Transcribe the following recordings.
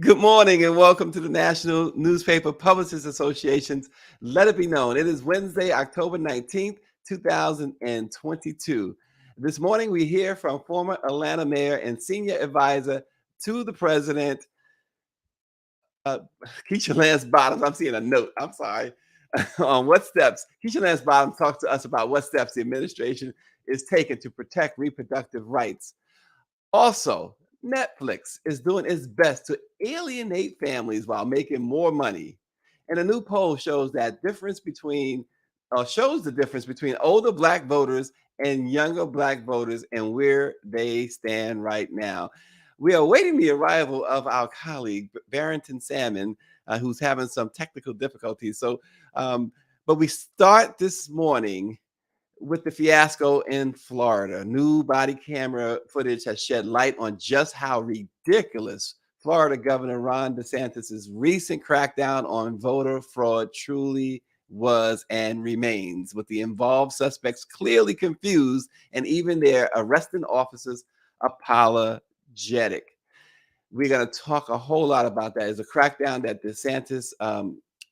Good morning and welcome to the National Newspaper Publishers Association's Let It Be Known. It is Wednesday, October 19th, 2022. This morning we hear from former Atlanta mayor and senior advisor to the president, uh, Keisha Lance Bottoms. I'm seeing a note. I'm sorry. On what steps Keisha Lance Bottoms talks to us about what steps the administration is taking to protect reproductive rights. Also, Netflix is doing its best to alienate families while making more money. And a new poll shows the difference between older black voters and younger black voters and where they stand right now. We are awaiting the arrival of our colleague Barrington Salmon, who's having some technical difficulties. Um, but we start this morning with the fiasco in Florida. New body camera footage has shed light on just how ridiculous Florida Governor Ron DeSantis' recent crackdown on voter fraud truly was and remains, with the involved suspects clearly confused and even their arresting officers apologetic. We're going to talk a whole lot about that. It's a crackdown that DeSantis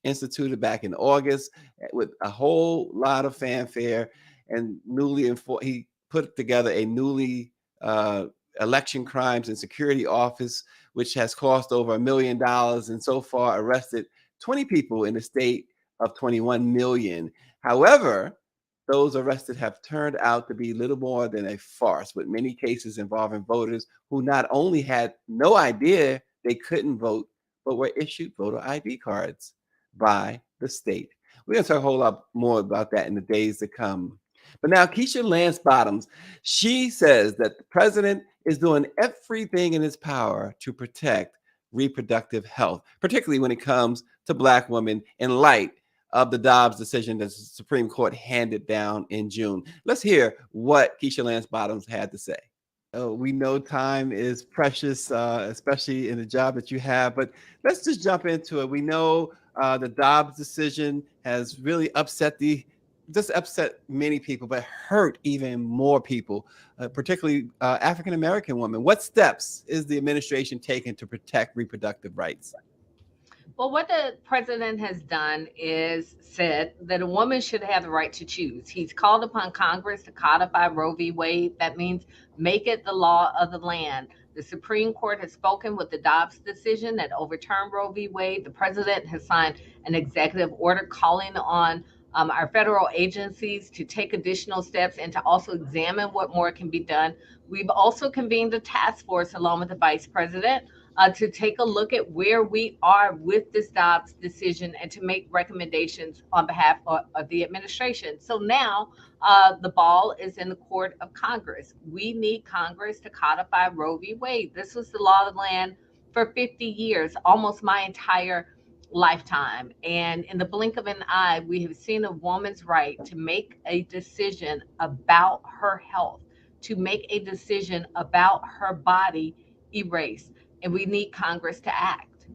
instituted back in August with a whole lot of fanfare, and he put together a newly election crimes and security office, which has cost over $1 million and so far arrested 20 people in the state of 21 million. However, those arrested have turned out to be little more than a farce, with many cases involving voters who not only had no idea they couldn't vote, but were issued voter ID cards by the state. We're going to talk a whole lot more about that in the days to come. But now, Keisha Lance Bottoms, she says that the president is doing everything in his power to protect reproductive health, particularly when it comes to Black women, in light of the Dobbs decision that the Supreme Court handed down in June. Let's hear what Keisha Lance Bottoms had to say. We know time is precious, especially in the job that you have, but let's just jump into it. We know the Dobbs decision has really upset many people, but hurt even more people, particularly African American women. What steps is the administration taking to protect reproductive rights? Well, what the president has done is said that a woman should have the right to choose. He's called upon Congress to codify Roe v. Wade. That means make it the law of the land. The Supreme Court has spoken with the Dobbs decision that overturned Roe v. Wade. The president has signed an executive order calling on our federal agencies to take additional steps and to also examine what more can be done. We've also convened a task force along with the vice president to take a look at where we are with this Dobbs decision and to make recommendations on behalf of the administration. So now the ball is in the court of Congress. We need Congress to codify Roe v. Wade. This was the law of the land for 50 years, almost my entire lifetime. And in the blink of an eye, we have seen a woman's right to make a decision about her health, to make a decision about her body erased, and we need Congress to act.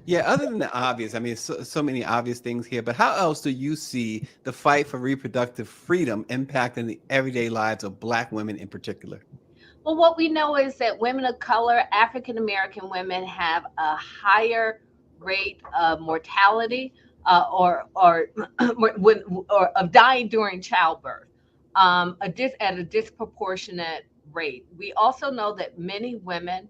Yeah, other than the obvious, I mean, so many obvious things here, but how else do you see the fight for reproductive freedom impacting the everyday lives of Black women in particular? Well, what we know is that women of color, African American women, have a higher rate of mortality when, or of dying during childbirth, at a disproportionate rate. We also know that many women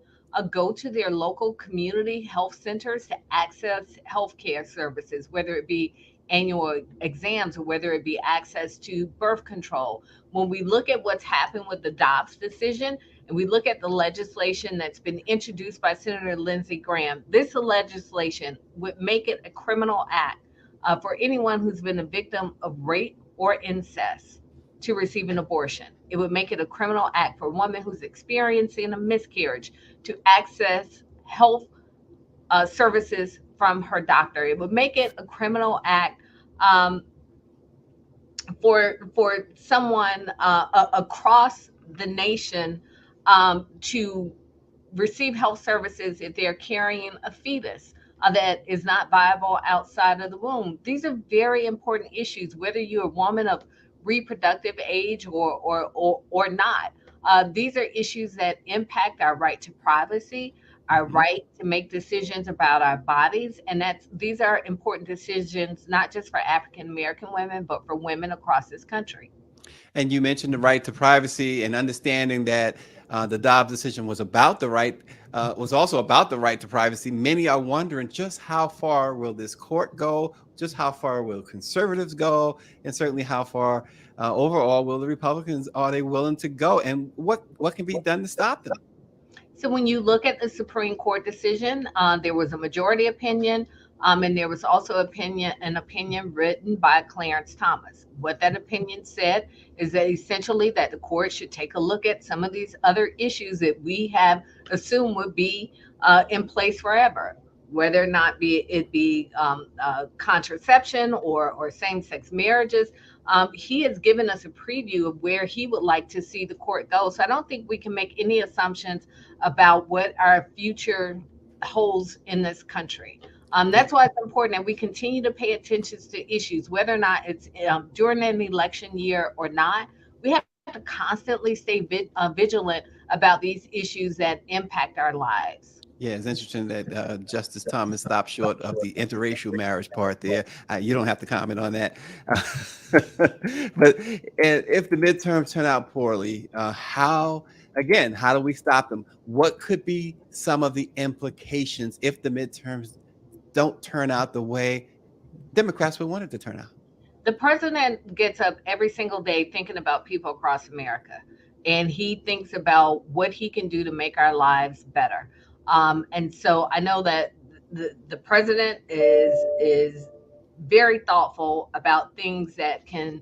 go to their local community health centers to access healthcare services, whether it be annual exams or whether it be access to birth control. When we look at what's happened with the Dobbs decision and we look at the legislation that's been introduced by Senator Lindsey Graham, this legislation would make it a criminal act for anyone who's been a victim of rape or incest to receive an abortion. It would make it a criminal act for a woman who's experiencing a miscarriage to access health services from her doctor. It would make it a criminal act um, for someone across the nation to receive health services if they're carrying a fetus that is not viable outside of the womb. These are very important issues, whether you're a woman of reproductive age or not. These are issues that impact our right to privacy, our Mhm. right to make decisions about our bodies. And these are important decisions, not just for African American women, but for women across this country. And you mentioned the right to privacy and understanding that the Dobbs decision was about the right, was also about the right to privacy. Many are wondering just how far will this court go? Just how far will conservatives go? And certainly how far overall will the Republicans, are they willing to go? And what can be done to stop them? So when you look at the Supreme Court decision, there was a majority opinion, and there was also an opinion written by Clarence Thomas. What that opinion said is that essentially that the court should take a look at some of these other issues that we have assumed would be in place forever, whether or not be contraception or same sex marriages. He has given us a preview of where he would like to see the court go. So I don't think we can make any assumptions about what our future holds in this country. Yeah. That's why it's important that we continue to pay attention to issues, whether or not it's during an election year or not. We have to constantly stay vigilant about these issues that impact our lives. Yeah, it's interesting that Justice Thomas stopped short of the interracial marriage part there. You don't have to comment on that. But if the midterms turn out poorly, again, how do we stop them? What could be some of the implications if the midterms don't turn out the way Democrats would want it to turn out? The president gets up every single day thinking about people across America, and he thinks about what he can do to make our lives better. And so I know that the president is very thoughtful about things that can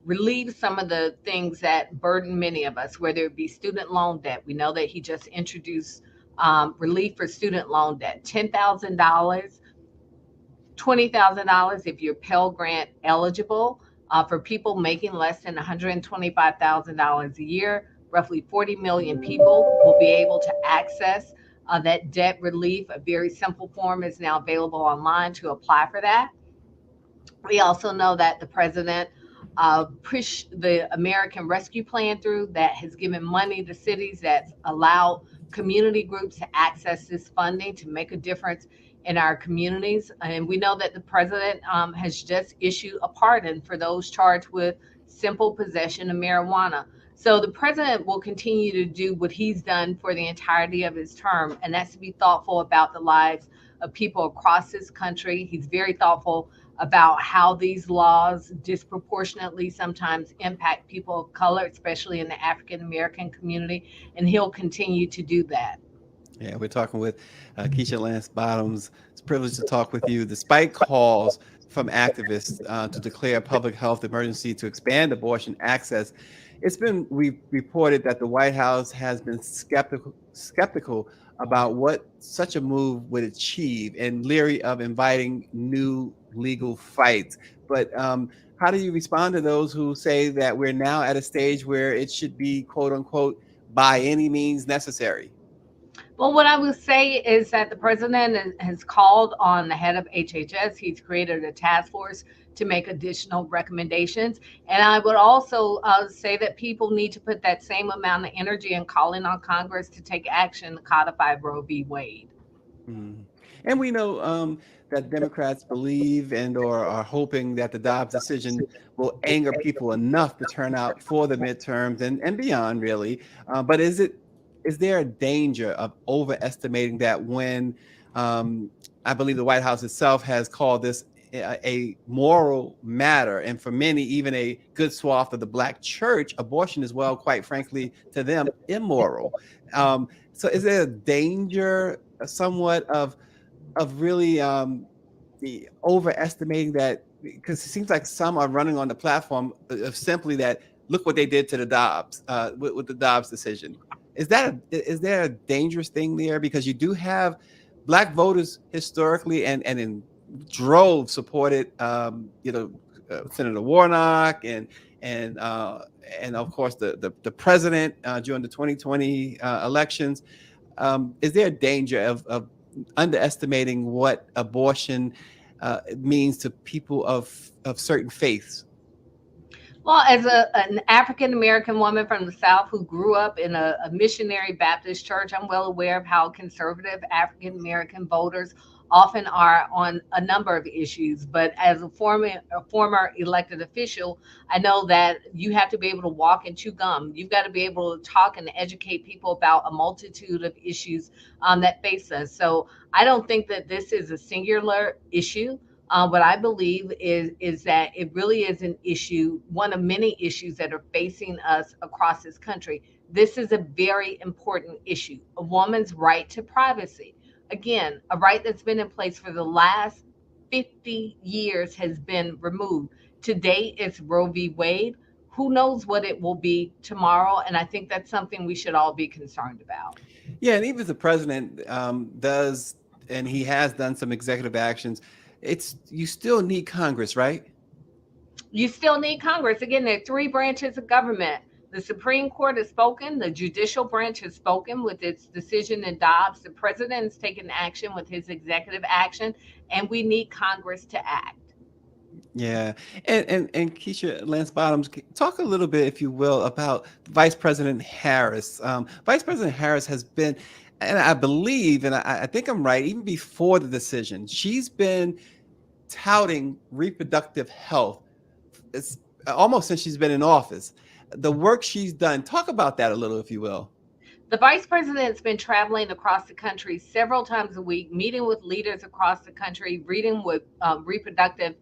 relieve some of the things that burden many of us, whether it be student loan debt. We know that he just introduced relief for student loan debt, $10,000, $20,000 if you're Pell Grant eligible. For people making less than $125,000 a year, roughly 40 million people will be able to access that debt relief. A very simple form is now available online to apply for that. We also know that the president pushed the American Rescue Plan through that has given money to cities that allow community groups to access this funding to make a difference in our communities. And we know that the president has just issued a pardon for those charged with simple possession of marijuana. So the president will continue to do what he's done for the entirety of his term, and that's to be thoughtful about the lives of people across this country. He's very thoughtful about how these laws disproportionately sometimes impact people of color, especially in the African American community, and he'll continue to do that. Yeah, we're talking with Keisha Lance Bottoms. It's a privilege to talk with you. Despite calls from activists to declare a public health emergency to expand abortion access, it's been reported that the White House has been skeptical about what such a move would achieve and leery of inviting new legal fights. But how do you respond to those who say that we're now at a stage where it should be, quote unquote, by any means necessary? Well, what I will say is that the president has called on the head of HHS. He's created a task force to make additional recommendations. And I would also say that people need to put that same amount of energy in calling on Congress to take action to codify Roe v. Wade. Mhm. And we know that Democrats believe and or are hoping that the Dobbs decision will anger people enough to turn out for the midterms and beyond, really. But is there a danger of overestimating that when I believe the White House itself has called this a moral matter, and for many, even a good swath of the Black church, abortion is, well, quite frankly, to them, immoral. So, is there a danger, somewhat of really the overestimating that, because it seems like some are running on the platform of simply that, look what they did to the Dobbs with the Dobbs decision. Is there a dangerous thing there, because you do have Black voters historically and in droves supported Senator Warnock and uh, and of course the president during the 2020 elections. Is there a danger of underestimating what abortion means to people of certain faiths? Well, as an African American woman from the South who grew up in a missionary Baptist church, I'm well aware of how conservative African American voters often are on a number of issues. But as a former elected official, I know that you have to be able to walk and chew gum. You've got to be able to talk and educate people about a multitude of issues that face us. So I don't think that this is a singular issue. What I believe is that it really is an issue, one of many issues that are facing us across this country. This is a very important issue: a woman's right to privacy. Again, a right that's been in place for the last 50 years has been removed. Today, it's Roe v. Wade. Who knows what it will be tomorrow? And I think that's something we should all be concerned about. Yeah, and even if the president does, and he has done some executive actions, it's you still need Congress, right? You still need Congress. Again, there are three branches of government. The Supreme Court has spoken, the judicial branch has spoken with its decision in Dobbs, the president has taken action with his executive action, and we need Congress to act. Yeah, and Keisha Lance Bottoms, talk a little bit, if you will, about Vice President Harris. Vice President Harris has been, and I believe, and I think I'm right, even before the decision, she's been touting reproductive health. It's almost since she's been in office. The work she's done. Talk about that a little, if you will. The vice president's been traveling across the country several times a week, meeting with leaders across the country, reading with reproductive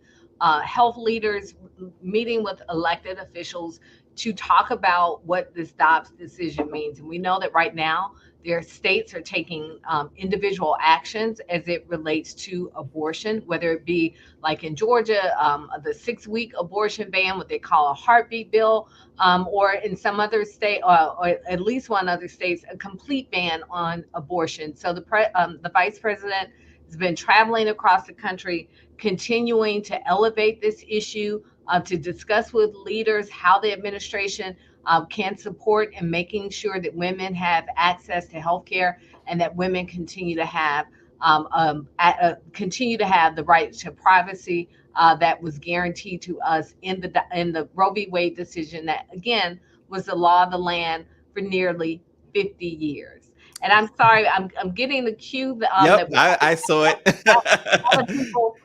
health leaders, meeting with elected officials to talk about what this Dobbs decision means. And we know that right now, their states are taking individual actions as it relates to abortion, whether it be like in Georgia, the 6 week abortion ban, what they call a heartbeat bill, or in some other state, or at least one other states, a complete ban on abortion. So the vice president has been traveling across the country, continuing to elevate this issue, to discuss with leaders how the administration can support in making sure that women have access to health care and that women continue to have the right to privacy that was guaranteed to us in the Roe v. Wade decision that again was the law of the land for nearly 50 years. And I'm sorry, I'm getting the cue Yep, that we I saw it. other people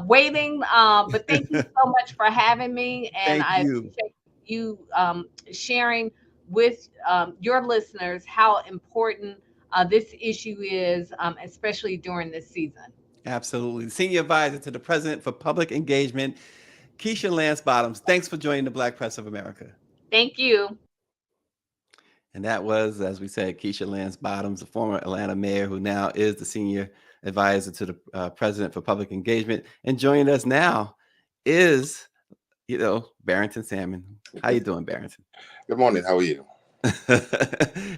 waiting. But thank you so much for having me, and Thank I you. appreciate you sharing with your listeners how important this issue is, especially during this season. Absolutely. Senior advisor to the president for public engagement, Keisha Lance Bottoms. Thanks for joining the Black Press of America. Thank you. And that was, as we said, Keisha Lance Bottoms, the former Atlanta mayor, who now is the senior advisor to the president for public engagement. And joining us now is, Barrington Salmon. How you doing, Barrington? Good morning. How are you?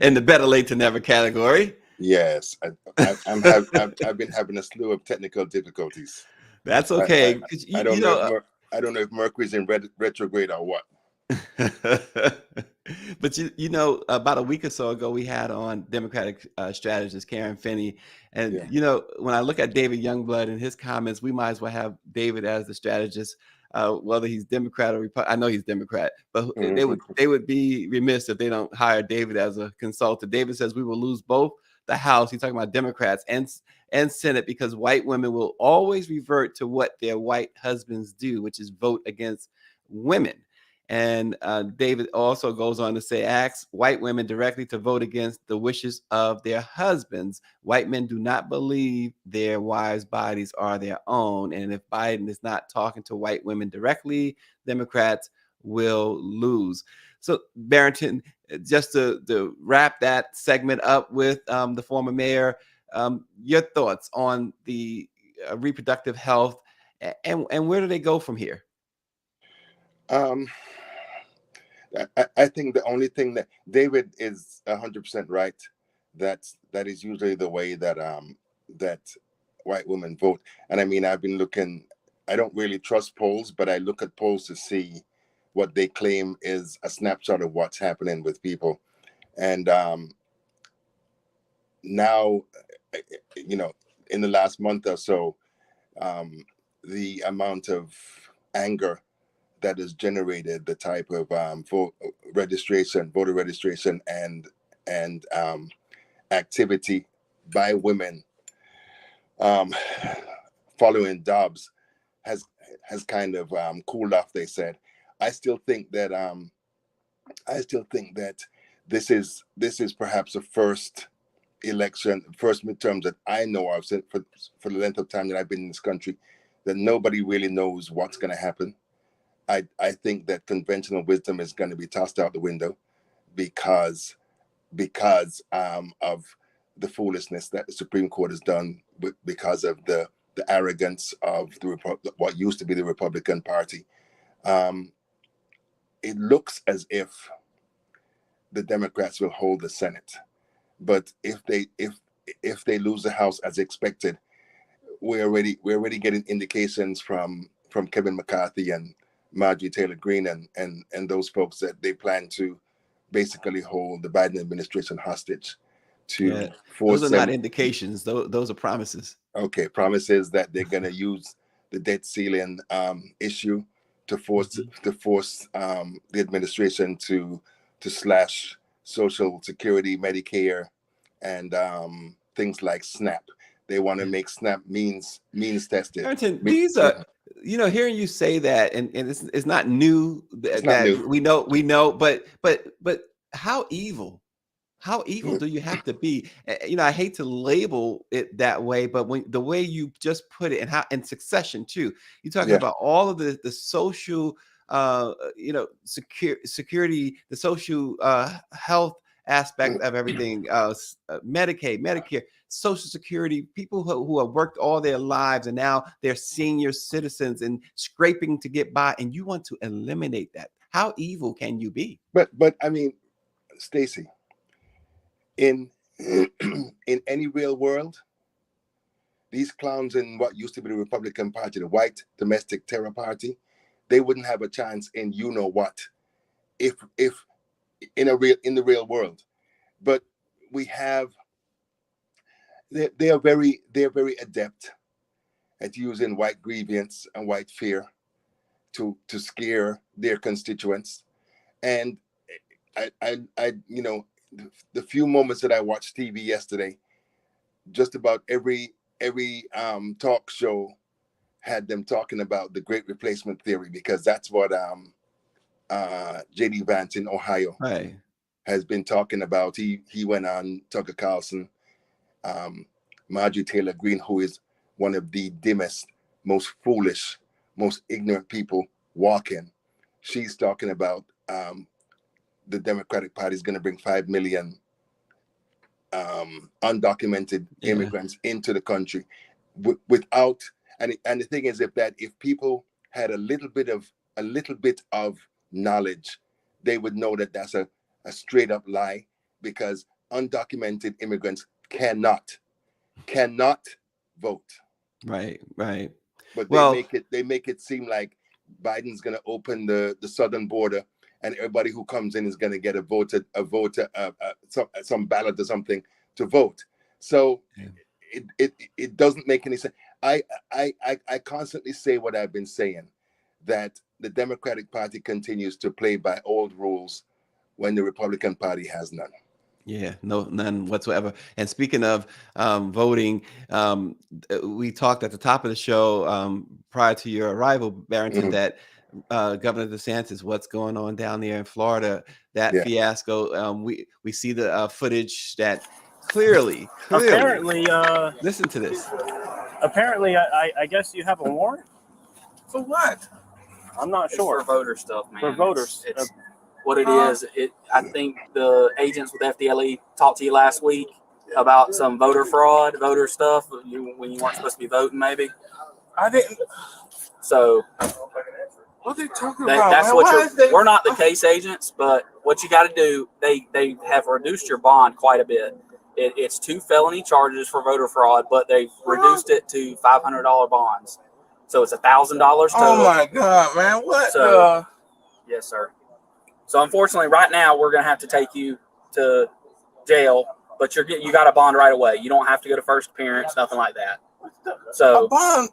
In the better late to never category. Yes, I've been having a slew of technical difficulties. That's I, okay. I, 'Cause I don't know if I don't know if Mercury's in retrograde or what. But about a week or so ago, we had on Democratic strategist Karen Finney, and Yeah. when I look at David Youngblood and his comments, we might as well have David as the strategist, whether he's Democrat or Republican. I know he's Democrat, but they would Mhm. they would be remiss if they don't hire David as a consultant. David says we will lose both the House. He's talking about Democrats and Senate because white women will always revert to what their white husbands do, which is vote against women. And David also goes on to say, asks white women directly to vote against the wishes of their husbands. White men do not believe their wives' bodies are their own. And if Biden is not talking to white women directly, Democrats will lose. So, Barrington, just to wrap that segment up with the former mayor, your thoughts on the reproductive health and where do they go from here? Um, I think the only thing that David is 100% right. That is usually the way that white women vote. And I mean, I've been looking. I don't really trust polls, but I look at polls to see what they claim is a snapshot of what's happening with people. And now, you know, in the last month or so, um, the amount of anger that has generated the type of voter registration, and activity by women um, following Dobbs has kind of cooled off. They said, I still think that this is perhaps the first midterms that I know of for the length of time that I've been in this country, that nobody really knows what's going to happen. I think that conventional wisdom is going to be tossed out the window because of the foolishness that the Supreme Court has done, because of the arrogance of what used to be the Republican Party. It looks as if the Democrats will hold the Senate, but if they lose the House as expected, we're already getting indications from Kevin McCarthy and Marjorie Taylor Greene and those folks that they plan to basically hold the Biden administration hostage to force those are them. not indications. Those are promises. Okay, promises that they're going to use the debt ceiling issue to force the administration to slash Social Security, Medicare, and things like SNAP. They want to make SNAP means tested. Barrington, these are, hearing you say that, and it's not new. It's not new. We know, but how evil do you have to be? I hate to label it that way, but when the way you just put it, and how in succession too, you're talking about all of the social, security, the social health aspect of everything, Medicaid, Medicare, Social Security, people who have worked all their lives and now they're senior citizens and scraping to get by, and you want to eliminate that. How evil can you be? But I mean, Stacey, in any real world, these clowns in what used to be the Republican Party, the white domestic terror party, they wouldn't have a chance in what if in the real world. But we have, they are very adept at using white grievance and white fear to scare their constituents. And I the few moments that I watched TV yesterday, just about every talk show had them talking about the Great Replacement Theory, because that's what J.D. Vance in Ohio has been talking about. He went on Tucker Carlson, Marjorie Taylor Greene, who is one of the dimmest, most foolish, most ignorant people walking. She's talking about the Democratic Party is going to bring 5 million undocumented immigrants into the country without. And the thing is, if people had a little bit of knowledge, they would know that that's a straight up lie, because undocumented immigrants cannot vote. Right. But they make it seem like Biden's going to open the southern border, and everybody who comes in is going to get some ballot or something to vote. So it doesn't make any sense. I constantly say what I've been saying, that the Democratic Party continues to play by old rules when the Republican Party has none. Yeah, none whatsoever. And speaking of voting, we talked at the top of the show prior to your arrival, Barrington, that Governor DeSantis, what's going on down there in Florida, that fiasco. We see the footage that clearly. Apparently, listen to this. Apparently, I guess you have a warrant. For what? I'm not sure. For voter stuff, man. For voters. It's what it is. I think the agents with FDLE talked to you last week about some voter fraud, voter stuff when you weren't supposed to be voting, maybe. I didn't. So what are they talking about? That's man? We're not the case agents, but what you got to do, they have reduced your bond quite a bit. It's 2 felony charges for voter fraud, but they've reduced it to $500 bonds. So it's $1,000 total. Oh my God, man! What? So, yes, sir. So unfortunately, right now we're gonna have to take you to jail, but you got a bond right away. You don't have to go to first appearance, nothing like that. So a bond?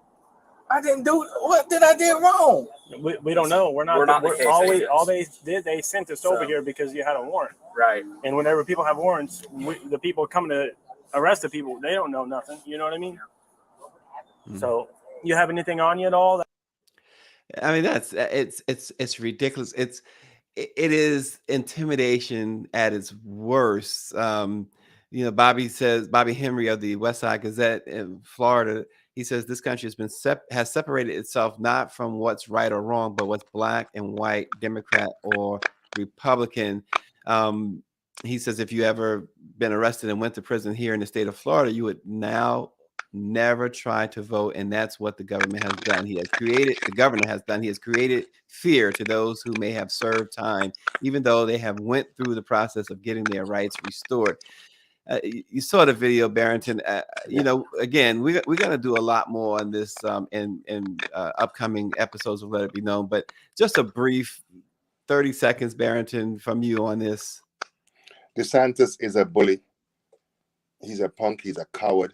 I didn't do. What did I do wrong? We don't know. We're not the case all agents. they sent us over So- here because you had a warrant. Right. And whenever people have warrants, the people coming to arrest the people, they don't know nothing. You know what I mean? So, you have anything on you at all? I mean, that's it's ridiculous. It is intimidation at its worst. Bobby Henry of the West Side Gazette in Florida, he says this country has separated itself not from what's right or wrong, but what's black and white, Democrat or Republican. He says if you ever been arrested and went to prison here in the state of Florida, you would now never try to vote, and that's what the government has done. The governor has done. He has created fear to those who may have served time, even though they have went through the process of getting their rights restored. You saw the video, Barrington. Again, we're going to do a lot more on this in upcoming episodes of Let It Be Known, but just a brief 30 seconds, Barrington, from you on this. DeSantis is a bully. He's a punk. He's a coward.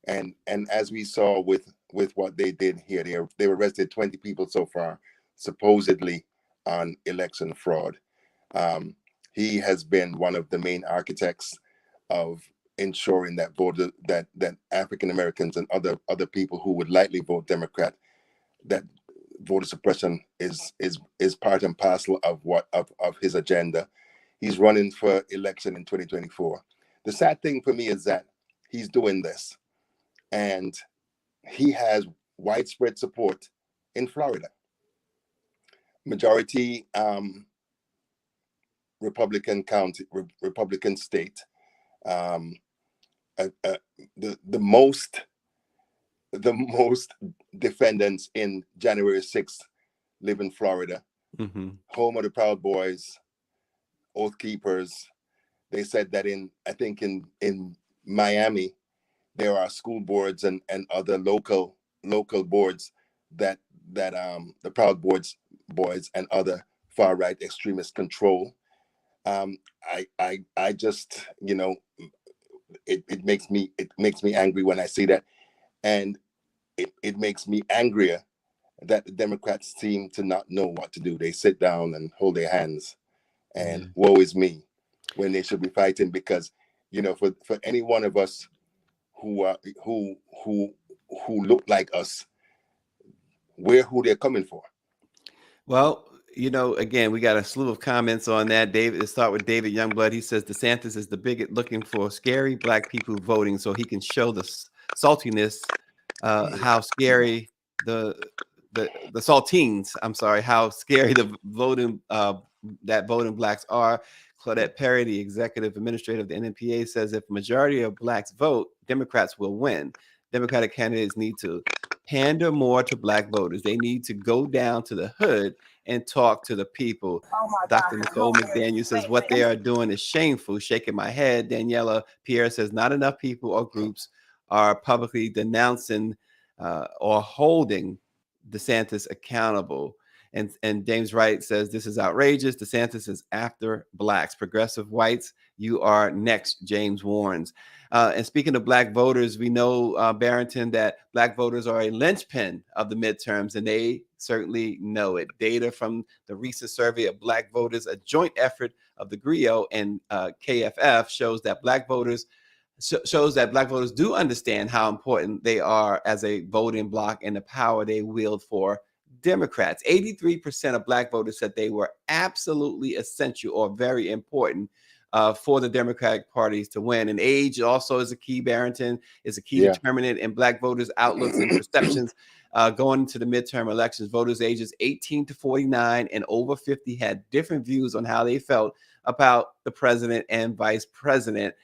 And as we saw with what they did here, they arrested 20 people so far, supposedly on election fraud. He has been one of the main architects of ensuring that that African Americans and other people who would likely vote Democrat, that voter suppression is part and parcel of his agenda. He's running for election in 2024. The sad thing for me is that he's doing this, and he has widespread support in Florida. Majority Republican county, Republican state. The most defendants in January 6th live in Florida, home of the Proud Boys, Oath Keepers. They said that I think in Miami, there are school boards and other local boards that the Proud Boys and other far right extremists control. I just, it makes me angry when I see that, and it makes me angrier that the Democrats seem to not know what to do. They sit down and hold their hands, and woe is me, when they should be fighting, because for any one of us who look like us, who they're coming for. Well, again, we got a slew of comments on that. Let's start with David Youngblood. He says DeSantis is the bigot looking for scary black people voting so he can show the saltiness, how scary the saltines, I'm sorry, how scary the voting blacks are. Claudette Perry, the executive administrator of the NNPA, says if majority of blacks vote, Democrats will win. Democratic candidates need to pander more to black voters. They need to go down to the hood and talk to the people. Dr. Nicole McDaniel says what they are doing is shameful. Shaking my head. Daniela Pierre says not enough people or groups are publicly denouncing or holding DeSantis accountable. And James Wright says this is outrageous. DeSantis is after blacks. Progressive whites, you are next, James warns. And speaking of black voters, we know, Barrington, that black voters are a linchpin of the midterms, and they certainly know it. Data from the recent survey of black voters, a joint effort of the GRIO and KFF, shows that black voters do understand how important they are as a voting bloc and the power they wield for Democrats. 83% of black voters said they were absolutely essential or very important for the Democratic parties to win. And age also is a key, Barrington, is a key determinant in black voters' outlooks and perceptions going into the midterm elections. Voters ages 18 to 49 and over 50 had different views on how they felt about the president and vice president,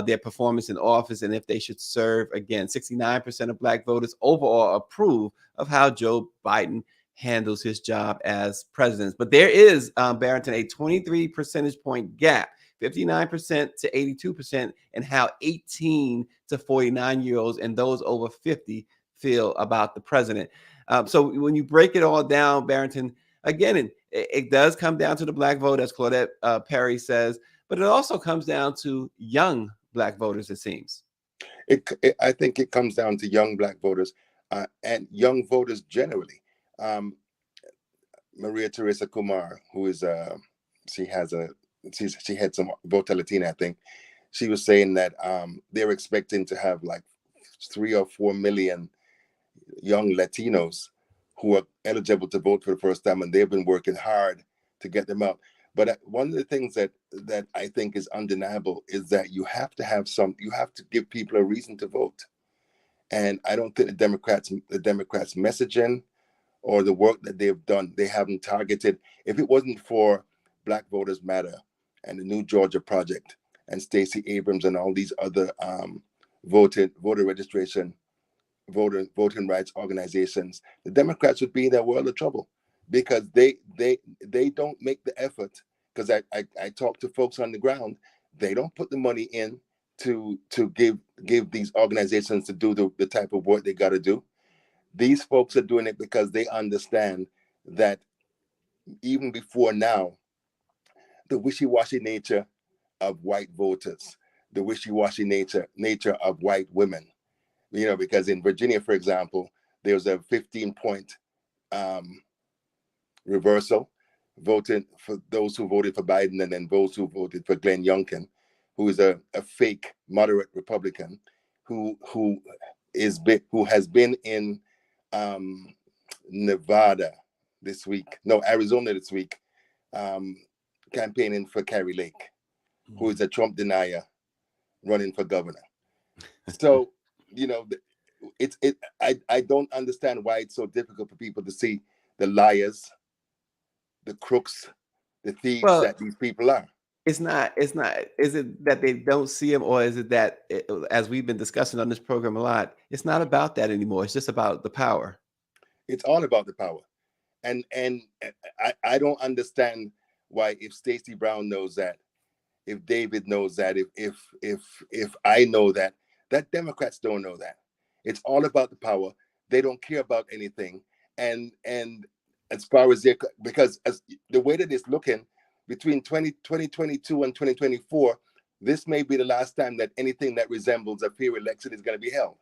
their performance in office, and if they should serve again. 69% of black voters overall approve of how Joe Biden handles his job as president. But there is, Barrington, a 23 percentage point gap, 59% to 82%, and how 18 to 49-year-olds and those over 50 feel about the president. So when you break it all down, Barrington, again, it does come down to the black vote, as Claudette Perry says, but it also comes down to young black voters, it seems. I think it comes down to young black voters and young voters generally. Maria Teresa Kumar, who is she has a she had some Vote Latina, I think. She was saying that they're expecting to have like 3 or 4 million young Latinos who are eligible to vote for the first time, and they've been working hard to get them out. But one of the things that I think is undeniable is that you have to give people a reason to vote. And I don't think the Democrats messaging or the work that they've done, they haven't targeted. If it wasn't for Black Voters Matter and the New Georgia Project and Stacey Abrams and all these other voter registration, voting rights organizations, the Democrats would be in a world of trouble, because they don't make the effort. Because I talk to folks on the ground, they don't put the money in to give these organizations to do the type of work they got to do. These folks are doing it because they understand that even before now, the wishy-washy nature of white voters, the wishy-washy nature of white women. Because in Virginia, for example, there was a 15-point reversal, voting for those who voted for Biden and then those who voted for Glenn Youngkin, who is a fake moderate Republican, who has been in Nevada this week, no, Arizona this week, campaigning for Carrie Lake, who is a Trump denier running for governor. So, I don't understand why it's so difficult for people to see the liars, the crooks, the thieves that these people are. It's not. Is it that they don't see them, or is it that, as we've been discussing on this program a lot, it's not about that anymore? It's just about the power. It's all about the power. And I don't understand why, if Stacey Brown knows that, if David knows that, if I know that Democrats don't know that. It's all about the power. They don't care about anything. And as far as because as the way that it's looking between 2022 and 2024, this may be the last time that anything that resembles a fair election is going to be held.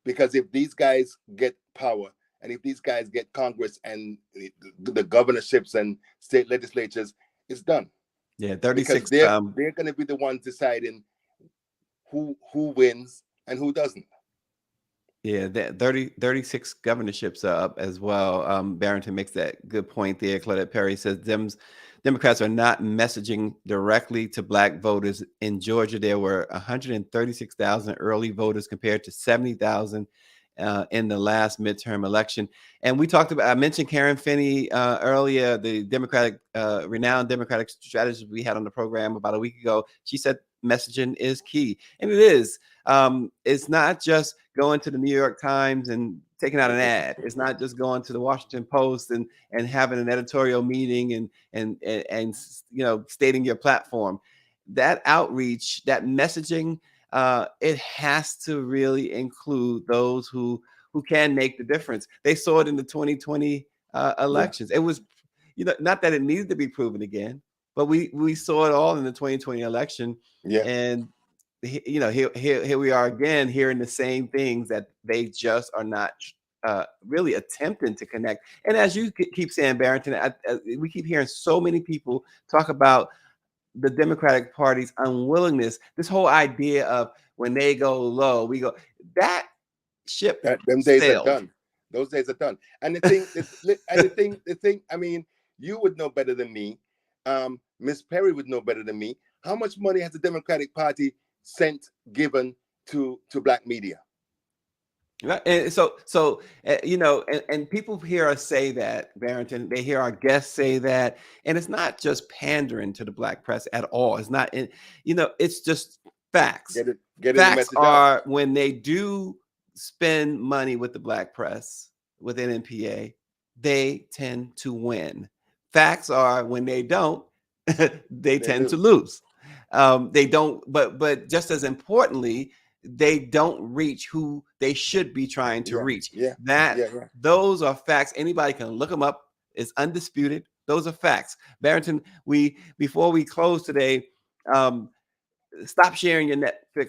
Because if these guys get power, and if these guys get Congress and the governorships and state legislatures, it's done. Yeah, 36. Because they're going to be the ones deciding who wins and who doesn't. Yeah, 36 governorships are up as well. Barrington makes that good point there. Claudette Perry says Democrats are not messaging directly to Black voters. In Georgia, there were 136,000 early voters compared to 70,000 in the last midterm election. And I mentioned Karen Finney earlier, the renowned Democratic strategist we had on the program about a week ago. She said messaging is key, and it is. It's not just going to the New York Times and taking out an ad. It's not just going to the Washington Post and having an editorial meeting and stating your platform. That outreach, that messaging, it has to really include those who can make the difference. They saw it in the 2020 elections. It was, not that it needed to be proven again, but we saw it all in the 2020 election. Yeah. And here we are again hearing the same things that they just are not really attempting to connect. And as you keep saying, Barrington, we keep hearing so many people talk about the Democratic Party's unwillingness. This whole idea of when they go low, we go. That ship them days are done. Those days are done. And the thing. I mean, you would know better than me. Miss Perry would know better than me. How much money has the Democratic Party given to Black media? Right. And so and people hear us say that, Barrington. They hear our guests say that, and it's not just pandering to the Black press at all. It's not, it's just facts. Get facts are out. When they do spend money with the Black press, with NMPA, they tend to win. Facts are when they don't, they tend to lose. They don't, but just as importantly, they don't reach who they should be trying to reach. Those are facts. Anybody can look them up. It's undisputed. Those are facts. Barrington, before we close today, stop sharing your Netflix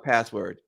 password.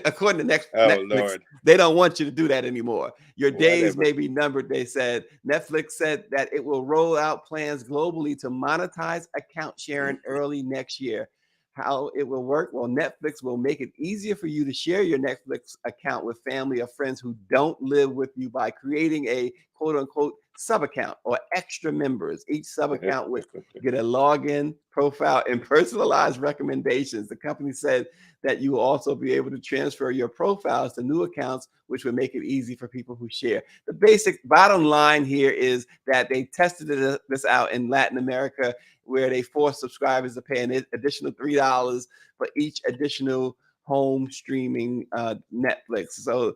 According to Oh Netflix, Lord. they don't want you to do that anymore. Your days Whatever. may be numbered, they said. Netflix said that it will roll out plans globally to monetize account sharing early next year. How it will work? Well, Netflix will make it easier for you to share your Netflix account with family or friends who don't live with you by creating a quote unquote sub account or extra members. Each sub account would get a login, profile, and personalized recommendations. The company said that you will also be able to transfer your profiles to new accounts, which would make it easy for people who share. The basic bottom line here is that they tested this out in Latin America, where they forced subscribers to pay an additional $3 for each additional home streaming Netflix. So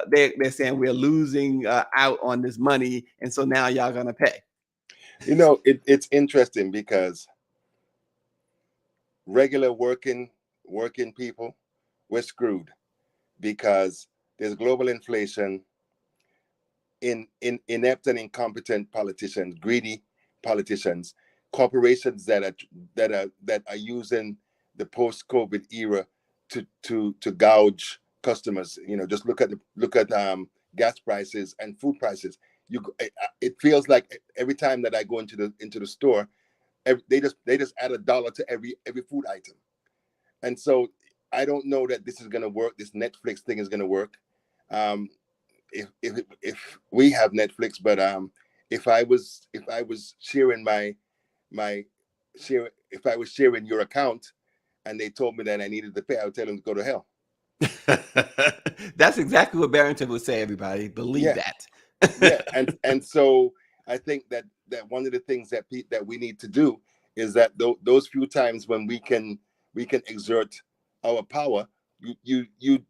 they're saying we're losing out on this money, and so now y'all gonna pay. You know, it's interesting because regular working people, we're screwed because there's global inflation, inept and incompetent politicians, greedy politicians, corporations that are using the post-COVID era to gouge customers. You know, just look at gas prices and food prices. It feels like every time that I go into the store, they just add $1 to every food item. And so I don't know that this is going to work. This Netflix thing is going to work. If we have Netflix, but if I was sharing if I was sharing your account and they told me that I needed to pay, I would tell them to go to hell. That's exactly what Barrington would say. Everybody believe that. Yeah, and so I think that one of the things that we need to do is that those few times when we can exert our power, you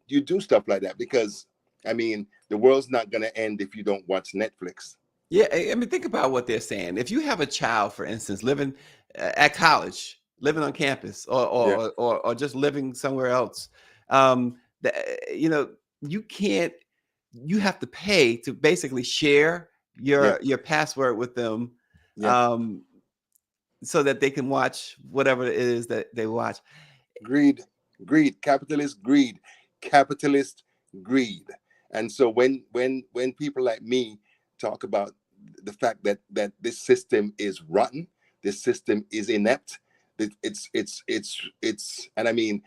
do stuff like that, because I mean the world's not going to end if you don't watch Netflix. Yeah, I mean, think about what they're saying. If you have a child, for instance, living at college, living on campus, or just living somewhere else, you know, you have to pay to basically share your password with them, so that they can watch whatever it is that they watch. Greed, capitalist greed. And so when people like me talk about the fact that this system is rotten, this system is inept, it's and I mean,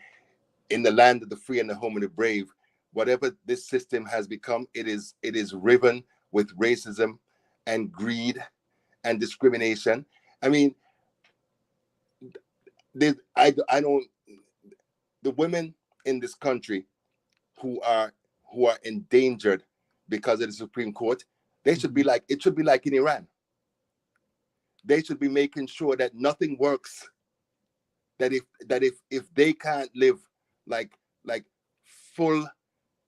in the land of the free and the home of the brave, whatever this system has become, it is riven with racism and greed and discrimination. I mean, I don't, the women in this country who are endangered because of the Supreme Court, they should be like, it should be like in Iran. They should be making sure that nothing works. That if they can't live like full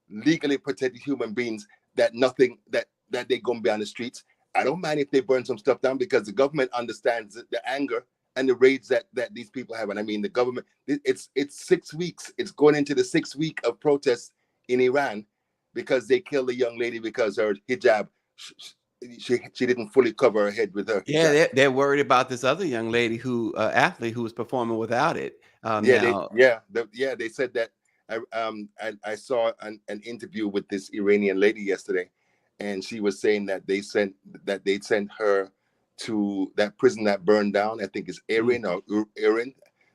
legally protected human beings, that nothing that they're gonna be on the streets. I don't mind if they burn some stuff down, because the government understands the anger and the rage that these people have. And I mean, the government, it's 6 weeks. It's going into the 6th week of protests in Iran because they killed a young lady because her hijab, she didn't fully cover her head with her hijab. Yeah, they're worried about this other young lady athlete who was performing without it. They said that. I saw an interview with this Iranian lady yesterday, and she was saying that they sent her to that prison that burned down. I think it's Erin or Erin.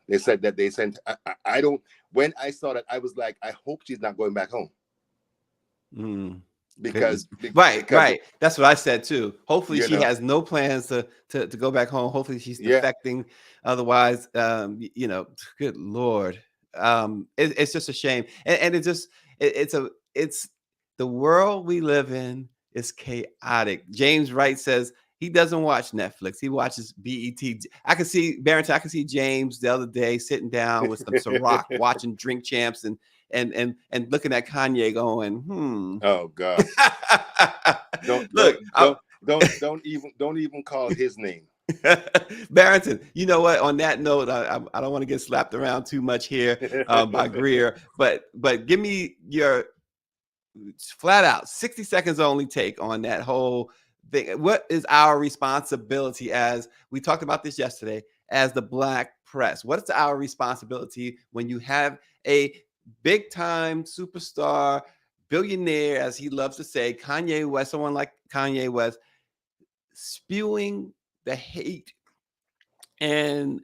They said that they sent. I don't. When I saw that, I was like, I hope she's not going back home. Because right. That's what I said too. Hopefully she has no plans to go back home. Hopefully she's defecting. Otherwise, good Lord. It's just a shame. And it's the world we live in is chaotic. James Wright says he doesn't watch Netflix. He watches BET. I can see Barrington. I can see James the other day sitting down with some Ciroc, watching Drink Champs and looking at Kanye going, Oh God. Don't even call his name. Barrington, you know what? On that note, I don't want to get slapped around too much here by Greer, but give me your flat out 60 seconds only take on that whole thing. What is our responsibility, as we talked about this yesterday, as the Black press? What's our responsibility when you have a big time superstar, billionaire, as he loves to say, Kanye West, someone like Kanye West, spewing the hate and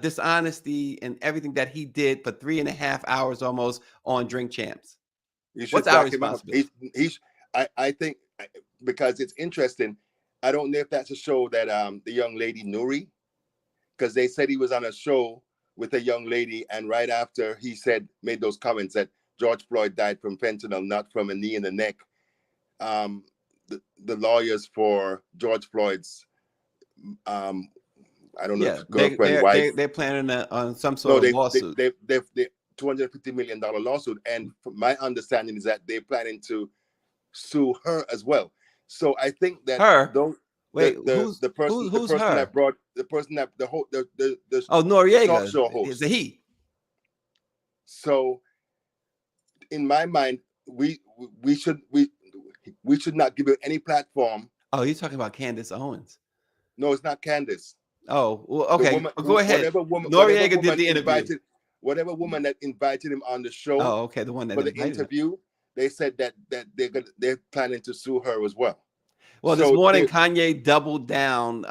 dishonesty and everything that he did for 3.5 hours almost on Drink Champs. You should What's our back him up. responsibility? I think, because it's interesting. I don't know if that's a show that the young lady Nuri, because they said he was on a show with a young lady, and right after he made those comments that George Floyd died from fentanyl, not from a knee in the neck. The lawyers for George Floyd's, I don't know if girlfriend, wife. They're planning on some No, sort of lawsuit. they $250 million lawsuit, and from my understanding is that they're planning to sue her as well. So I think that Her? the person her? that brought the person that the Noriega talk show host is a he. So in my mind, we should not give her any platform. Oh, you're talking about Candace Owens. No, it's not Candace. Oh, well, okay. Go ahead. Noriega did the interview. Whatever woman that invited him on the show. Oh, okay. The one that for the interview, they said that they're planning to sue her as well. Well, this morning Kanye doubled down,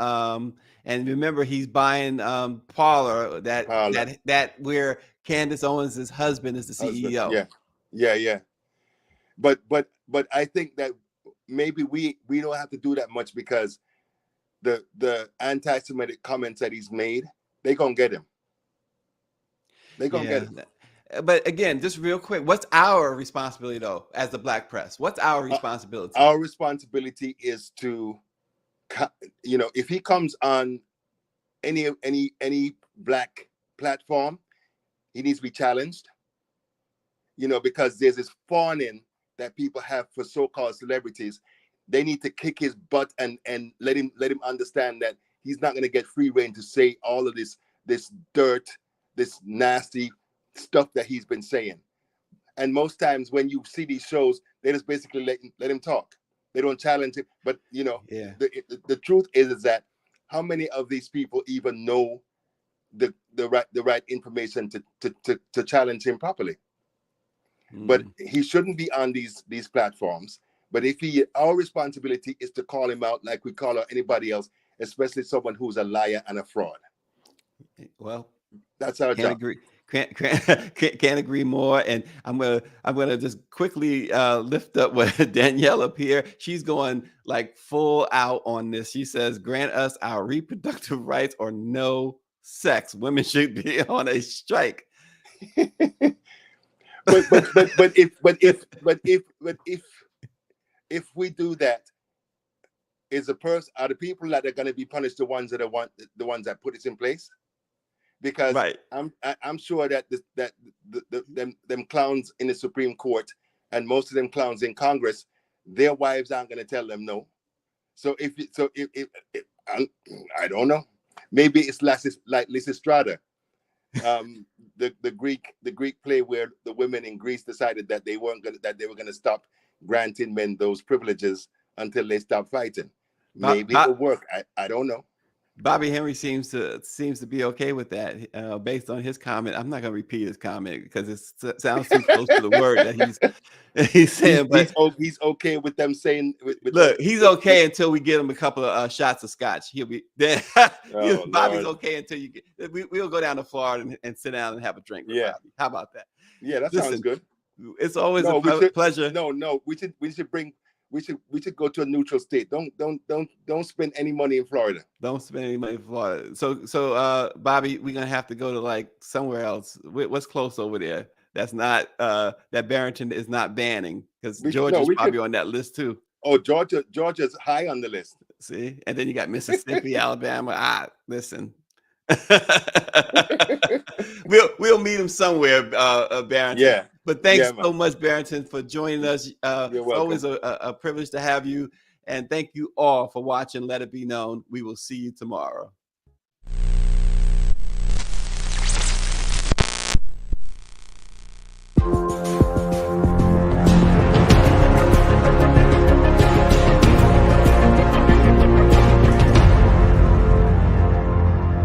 and remember he's buying Parler that where Candace Owens' husband is the CEO. Yeah. But I think that maybe we don't have to do that much, because the anti-Semitic comments that he's made, they're gonna get him. They're gonna get him. But again, just real quick, what's our responsibility though, as the Black press? What's our responsibility? Our responsibility is to, if he comes on any Black platform, he needs to be challenged. Because there's this fawning that people have for so-called celebrities. They need to kick his butt and let him understand that he's not going to get free rein to say all of this dirt, this nasty stuff that he's been saying. And most times when you see these shows, they just basically let him talk. They don't challenge him. But the truth is that how many of these people even know the right information to challenge him properly? But he shouldn't be on these platforms. But our responsibility is to call him out like we call out anybody else, especially someone who's a liar and a fraud. Well, that's our job. Can't agree more. And I'm gonna just quickly lift up with Danielle up here. She's going like full out on this. She says, "Grant us our reproductive rights or no sex. Women should be on a strike." but if we do that, are the people that are going to be punished the ones that put this in place? Because I'm sure that them clowns in the Supreme Court and most of them clowns in Congress, their wives aren't going to tell them no. So if I don't know, maybe it's like Lysistrata, the Greek play where the women in Greece decided that they were going to stop granting men those privileges until they stop fighting. Maybe it'll work. I don't know. Bobby Henry seems to be okay with that, based on his comment. I'm not going to repeat his comment because it sounds too close to the word that he's saying. He's okay with them saying. Look, he's okay until we get him a couple of shots of scotch. He'll be there. Bobby's okay until you get. We'll go down to Florida and sit down and have a drink. With Bobby. How about that? Yeah, that sounds good. It's always a pleasure. No, we should go to a neutral state. Don't spend any money in Florida. Don't spend any money in Florida. So Bobby, we're gonna have to go to like somewhere else. What's close over there? That's not that Barrington is not banning, because Georgia's probably on that list too. Oh, Georgia's high on the list. See, and then you got Mississippi, Alabama. Listen. we'll meet him somewhere, Barrington. Yeah. But thanks so much, Barrington, for joining us. It's always a privilege to have you. And thank you all for watching Let It Be Known. We will see you tomorrow.